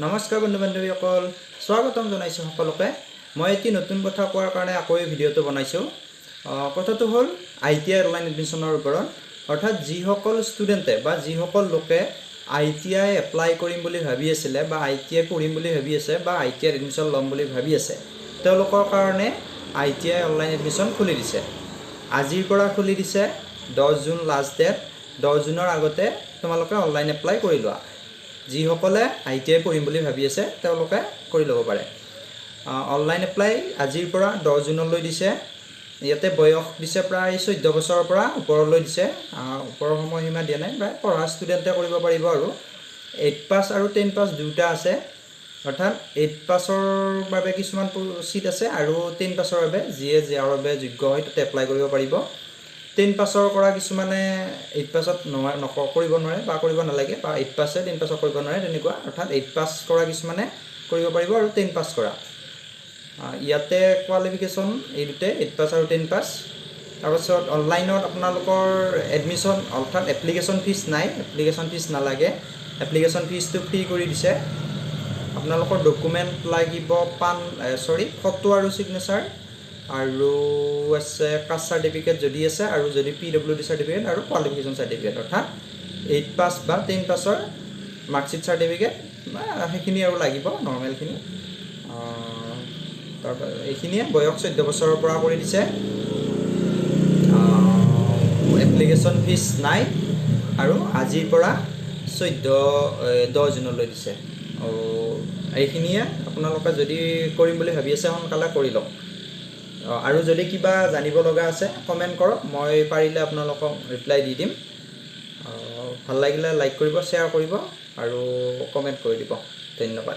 নমস্কাৰ বন্ধু বান্ধৱীসকল, স্বাগতম জনাইছো সকলোকে। মই এটি নতুন কথা কোৱাৰ কাৰণে আকৌ এই ভিডিঅ'টো বনাইছো। কথাটো হ'ল ITI অনলাইন এডমিশ্যনৰ ওপৰত। অৰ্থাৎ যিসকল ষ্টুডেণ্টে বা যিসকল লোকে ITI এপ্লাই কৰিম বুলি ভাবি আছিলে বা ITI পঢ়িম বুলি ভাবি আছে বা ITI এডমিশ্যন ল'ম বুলি ভাবি আছে, তেওঁলোকৰ কাৰণে ITI অনলাইন এডমিশ্যন খুলি দিছে। আজিৰ পৰা খুলি দিছে। 10 জুন লাষ্ট ডেট। 10 জুনৰ আগতে তোমালোকে অনলাইন এপ্লাই কৰি লোৱা। যিসকলে ITI পঢ়িম বুলি ভাবি আছে তেওঁলোকে কৰি ল'ব পাৰে। অনলাইন এপ্লাই আজিৰ পৰা 10 জুনলৈ দিছে। ইয়াতে বয়স দিছে প্ৰায় 14 বছৰৰ পৰা ওপৰলৈ দিছে। ওপৰৰ সময়সীমা দিয়া নাই, প্ৰায় পঢ়া ষ্টুডেণ্টে কৰিব পাৰিব। আৰু 8 পাছ আৰু 10 পাছ দুটা আছে। অৰ্থাৎ 8 পাছৰ বাবে কিছুমান চিট আছে আৰু 10 পাছৰ বাবে যিয়ে যাৰ বাবে যোগ্য হয় তাতে এপ্লাই কৰিব পাৰিব। 10 পাছৰ কৰা কিছুমানে 8 পাছত কৰিব নোৱাৰে বা কৰিব নালাগে, বা 8 পাছে 10 পাছত কৰিব নোৱাৰে তেনেকুৱা। অৰ্থাৎ 8 পাছ কৰা কিছুমানে কৰিব পাৰিব আৰু 10 পাছ কৰা। ইয়াতে কোৱালিফিকেশ্যন এই দুটাই, 8 পাছ আৰু 10 পাছ। তাৰপাছত অনলাইনত আপোনালোকৰ এডমিশ্যন অৰ্থাৎ এপ্লিকেশ্যন ফিজ নাই, এপ্লিকেশ্যন ফিজ নালাগে। এপ্লিকেশ্যন ফিজটো ফ্ৰী কৰি দিছে। আপোনালোকৰ ডকুমেণ্ট লাগিব ফটো আৰু ছিগনেচাৰ, আৰু আছে কাষ্ট চাৰ্টিফিকেট যদি আছে, আৰু যদি PWD চাৰ্টিফিকেট আৰু কোৱালিফিকেশ্যন চাৰ্টিফিকেট। অৰ্থাৎ 8 পাছ বা 10 পাছৰ মাৰ্কশ্বিট চাৰ্টিফিকেট সেইখিনি আৰু লাগিব নৰ্মেলখিনি। তাৰপৰা এইখিনিয়ে বয়স 14 বছৰৰ পৰা কৰি দিছে। এপ্লিকেশ্যন ফিজ নাই আৰু আজিৰ পৰা 10 জুনলৈ দিছে। এইখিনিয়ে। আপোনালোকে যদি কৰিম বুলি ভাবি আছে সোনকালে কৰি লওক। আৰু যদি কিবা জানিব লগা আছে কমেণ্ট কৰক, মই পাৰিলে আপোনালোকক ৰিপ্লাই দি দিম। ভাল লাগিলে লাইক কৰিব, শ্বেয়াৰ কৰিব আৰু কমেণ্ট কৰি দিব। ধন্যবাদ।